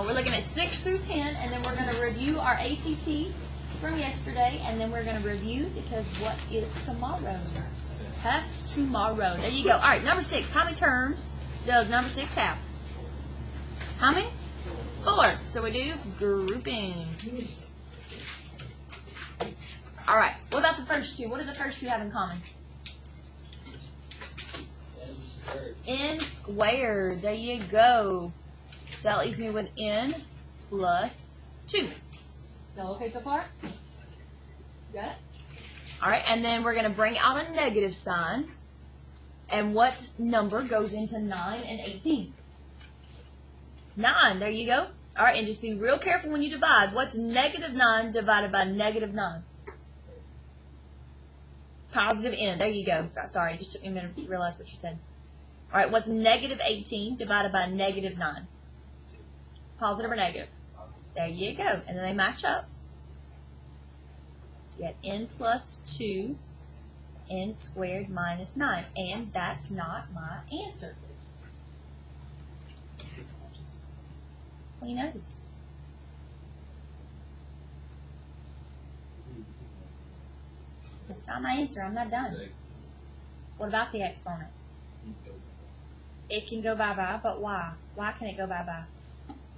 we're looking at 6 through 10, and then we're going to review our ACT from yesterday, and then we're going to review because what is tomorrow? Test tomorrow. There you go. All right, number 6. How many terms does number 6 have? How many? 4. So we do grouping. All right. What about the first two? What do the first two have in common? N squared. There you go. So that leaves me with n plus 2. Y'all okay so far? Got it? All right, and then we're going to bring out a negative sign. And what number goes into 9 and 18? 9. There you go. All right, and just be real careful when you divide. What's negative 9 divided by negative 9? Positive n. There you go. Sorry, it just took me a minute to realize what you said. All right, what's negative 18 divided by negative 9? Positive or negative? There you go. And then they match up. So you have n plus 2, n squared minus 9. And that's not my answer. What do you notice? That's not my answer. I'm not done. What about the exponent? It can go bye-bye, but why? Why can it go bye-bye?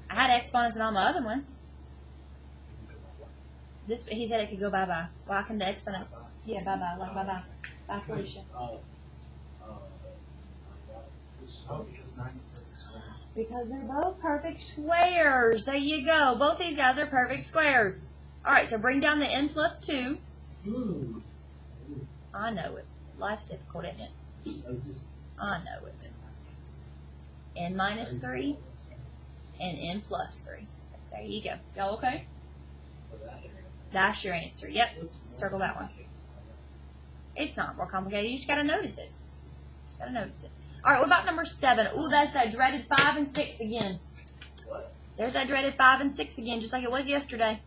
I had exponents in all my other ones. He said it could go bye-bye. Why can the exponent? Yeah, bye-bye. Like bye-bye. Bye, Felicia. Because they're both perfect squares. There you go. Both these guys are perfect squares. All right, so bring down the n plus 2. I know it. Life's difficult, isn't it? I know it. N minus 3 and n plus 3. There you go. Y'all okay? That's your answer. Yep. Circle that one. It's not more complicated. You just got to notice it. Just got to notice it. All right, what about number 7? Ooh, that's that dreaded 5 and 6 again. There's that dreaded 5 and 6 again, just like it was yesterday.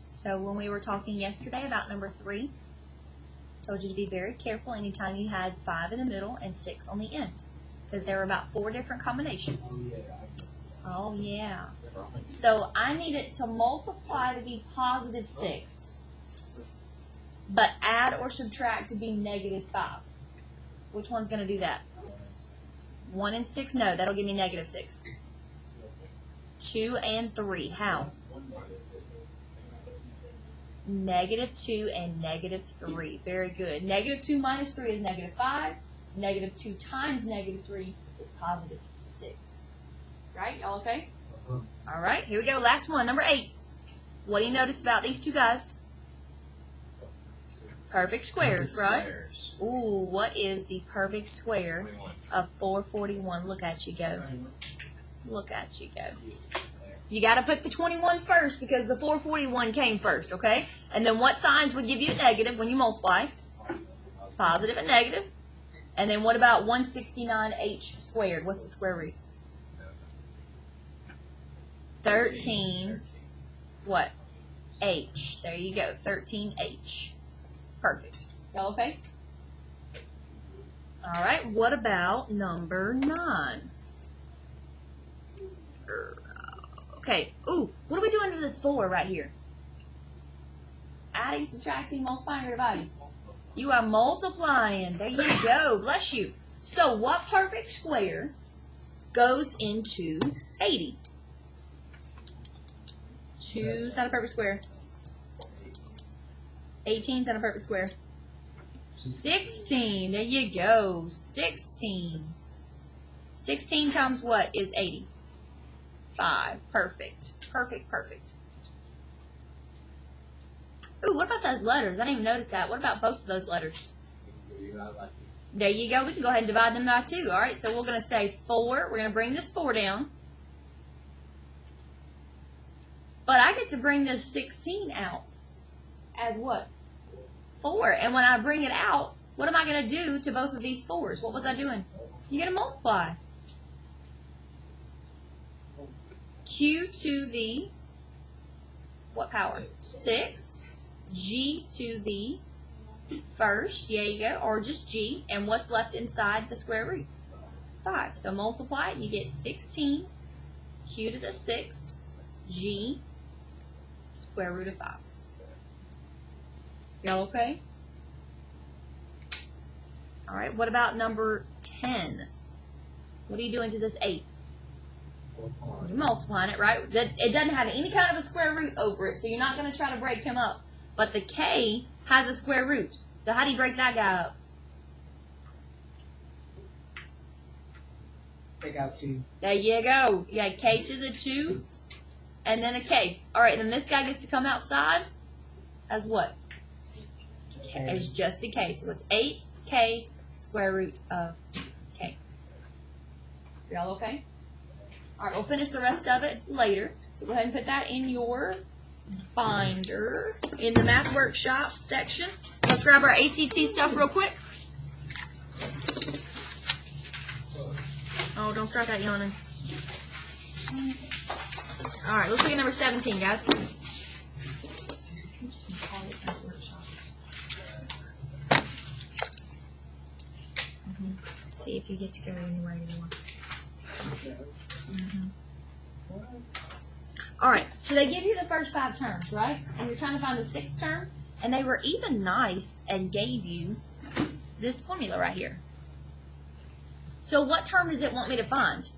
So when we were talking yesterday about number 3, told you to be very careful anytime you had 5 in the middle and 6 on the end, because there were about 4 different combinations. Oh, yeah. So I need it to multiply to be positive 6, but add or subtract to be negative 5. Which one's going to do that? 1 and 6? No, that'll give me negative 6. 2 and 3. How? Negative 2 and negative 3. Very good. Negative 2 minus 3 is negative 5. Negative 2 times negative 3 is positive 6. Right? Y'all okay? All right. Here we go. Last one. Number 8. What do you notice about these two guys? Perfect squares, right? Ooh, what is the perfect square of 441? Look at you go. Look at you go. You got to put the 21 first because the 441 came first, okay? And then what signs would give you a negative when you multiply? Positive and negative. And then what about 169h squared? What's the square root? 13. What? H. There you go. 13h. Perfect. Y'all okay? All right. What about number 9? Okay. Ooh, what are we doing to this 4 right here? Adding, subtracting, multiplying, or dividing? You are multiplying. There you go. Bless you. So what perfect square goes into 80? Choose not a perfect square. 18's not a perfect square. 16. There you go. 16. 16 times what is 80? 5. Perfect. Perfect, perfect. Ooh, what about those letters? I didn't even notice that. What about both of those letters? There you go. We can go ahead and divide them by 2. All right, so we're going to say 4. We're going to bring this 4 down. But I get to bring this 16 out as what? 4. And when I bring it out, what am I going to do to both of these 4s? What was I doing? You're going to multiply. Q to the, what power? 6. G to the first. Yeah, you go. Or just G. And what's left inside the square root? 5. So multiply it, you get 16 q to the 6 g square root of 5. Y'all okay? All right, what about number 10? What are you doing to this 8? You're multiplying it, right? It doesn't have any kind of a square root over it, so you're not going to try to break him up. But the k has a square root. So how do you break that guy up? Take out 2. There you go. You got k to the 2, and then a k. All right, then this guy gets to come outside as what? As just a k. So it's 8k square root of k. Y'all okay? All right, we'll finish the rest of it later. So go ahead and put that in your binder in the math workshop section. Let's grab our ACT stuff real quick. Oh, don't start that yawning. All right, let's look at number 17, guys. See if you get to go anywhere anymore. All right, so they give you the first 5 terms, right? And you're trying to find the 6th term, and they were even nice and gave you this formula right here. So what term does it want me to find?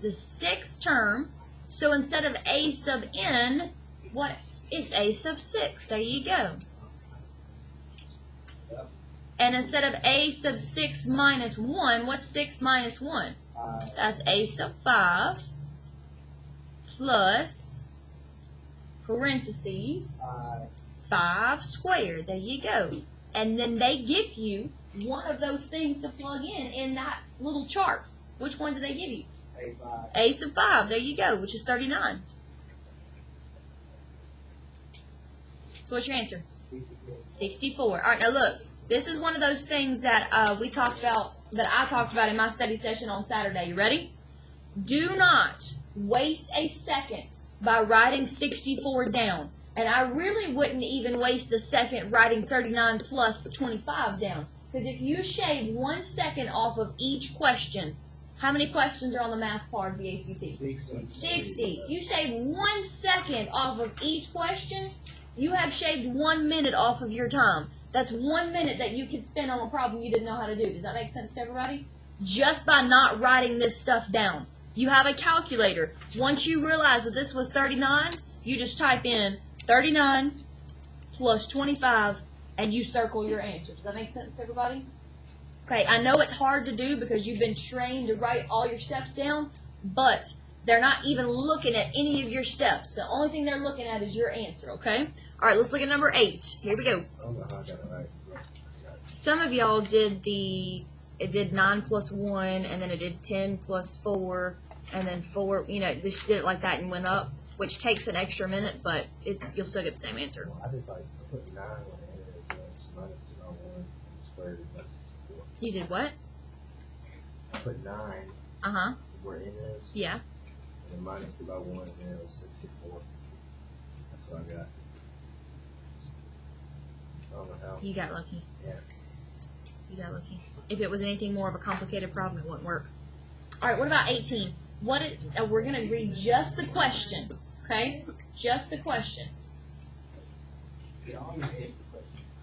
The 6th term. So instead of a sub n, what? It's a sub 6. There you go. And instead of a sub 6 minus 1, what's 6 minus 1? That's a sub 5 plus parentheses 5 squared. There you go. And then they give you one of those things to plug in that little chart. Which one do they give you? A sub 5. There you go, which is 39. So what's your answer? 64. All right, now look. This is one of those things that I talked about in my study session on Saturday. You ready? Do not waste a second by writing 64 down. And I really wouldn't even waste a second writing 39 plus 25 down. Because if you shave 1 second off of each question, how many questions are on the math part of the ACT? 60. If you shave 1 second off of each question, you have shaved 1 minute off of your time. That's 1 minute that you could spend on a problem you didn't know how to do. Does that make sense to everybody? Just by not writing this stuff down. You have a calculator. Once you realize that this was 39, you just type in 39 plus 25, and you circle your answer. Does that make sense to everybody? Okay, I know it's hard to do because you've been trained to write all your steps down, but they're not even looking at any of your steps. The only thing they're looking at is your answer, okay? All right, let's look at number 8. Here we go. Some of y'all did it did 9 plus 1, and then it did 10 plus 4, and then 4, just did it like that and went up, which takes an extra minute, but you'll still get the same answer. I did put 9 on it, minus 1 squared. You did what? I put 9 where n is. Yeah. And then minus 1, and then it was 64. That's what I got. I don't know how. You got lucky. Yeah. You got lucky. If it was anything more of a complicated problem, it wouldn't work. All right, what about 18? We're going to read just the question, okay? Just the question.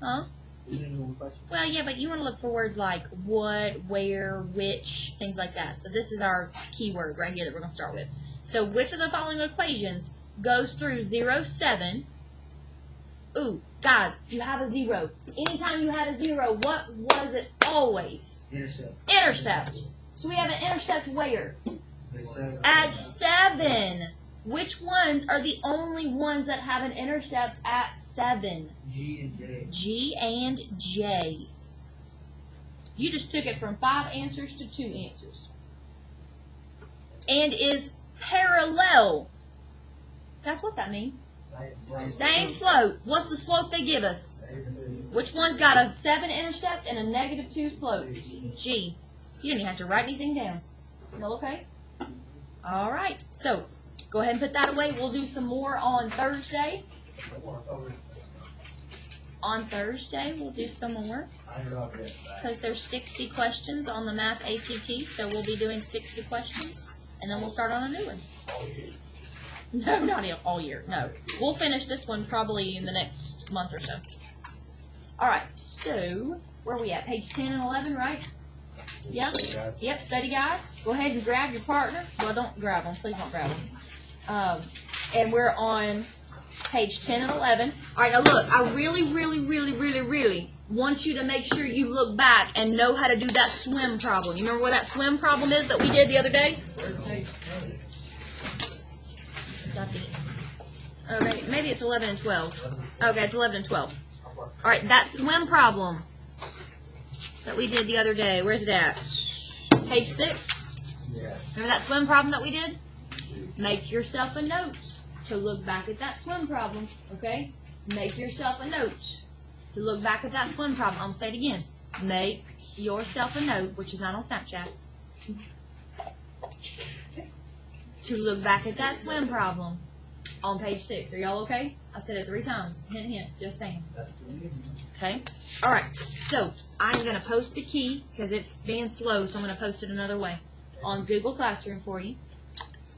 Huh? Well, yeah, but you want to look for words like what, where, which, things like that. So this is our keyword right here that we're going to start with. So which of the following equations goes through 0, 7? Ooh, guys, you have a 0. Anytime you had a 0, what was it always? Intercept. Intercept. So we have an intercept where? At 7. Which ones are the only ones that have an intercept at 7? G and J. G and J. You just took it from 5 answers to 2 answers. And is parallel. Guys, what's that mean? Same slope. What's the slope they give us? Which one's got a 7 intercept and a negative 2 slope? G. You don't even have to write anything down. You okay? All right. So, go ahead and put that away. We'll do some more on Thursday. On Thursday, we'll do some more because there's 60 questions on the math ACT, so we'll be doing 60 questions, and then we'll start on a new one. No, not all year. No, we'll finish this one probably in the next month or so. All right, so where are we at? Page 10 and 11, right? Yeah. Yep. Study guide. Go ahead and grab your partner. Well, don't grab them. Please don't grab them. And we're on page 10 and 11. All right, now look, I really want you to make sure you look back and know how to do that swim problem. You remember what that swim problem is that we did the other day? Okay, maybe it's 11 and 12. Okay, it's 11 and 12. All right, that swim problem that we did the other day, where's it at? Page 6? Remember that swim problem that we did? Make yourself a note to look back at that swim problem, okay? Make yourself a note to look back at that swim problem. I'm going to say it again. Make yourself a note, which is not on Snapchat, to look back at that swim problem on page 6. Are y'all okay? I said it 3 times. Hint, hint. Just saying. Okay? All right. So I'm going to post the key because it's being slow, so I'm going to post it another way on Google Classroom for you.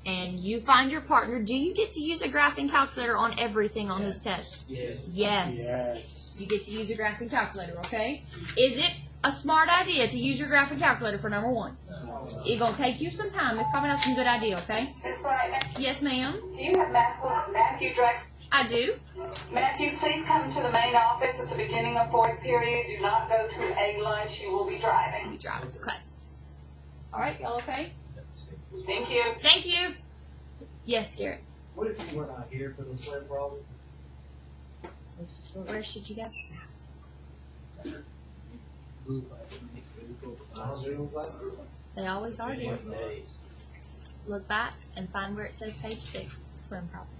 And you find your partner. Do you get to use a graphing calculator on everything on this test? Yes. You get to use a graphing calculator, okay? Is it a smart idea to use your graphing calculator for number 1? It's going to take you some time. It's probably not some good idea, okay? Yes, ma'am. Do you have Matthew Drex? I do. Matthew, please come to the main office at the beginning of 4th period. Do not go to a lunch. You will be driving. Okay. All right, y'all okay? Thank you. Thank you. Yes, Garrett. What if you were not here for the swim problem? Where should you go? They always are here. Look back and find where it says page 6, swim problem.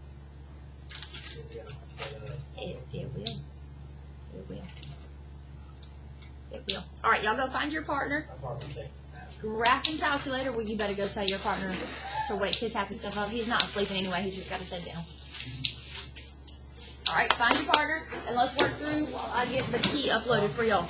It will. It will. It will. All right, y'all go find your partner. Graphing calculator. Well, you better go tell your partner to wake his happy stuff up. He's not sleeping anyway. He's just got his head down. All right, find your partner, and let's work through while I get the key uploaded for y'all.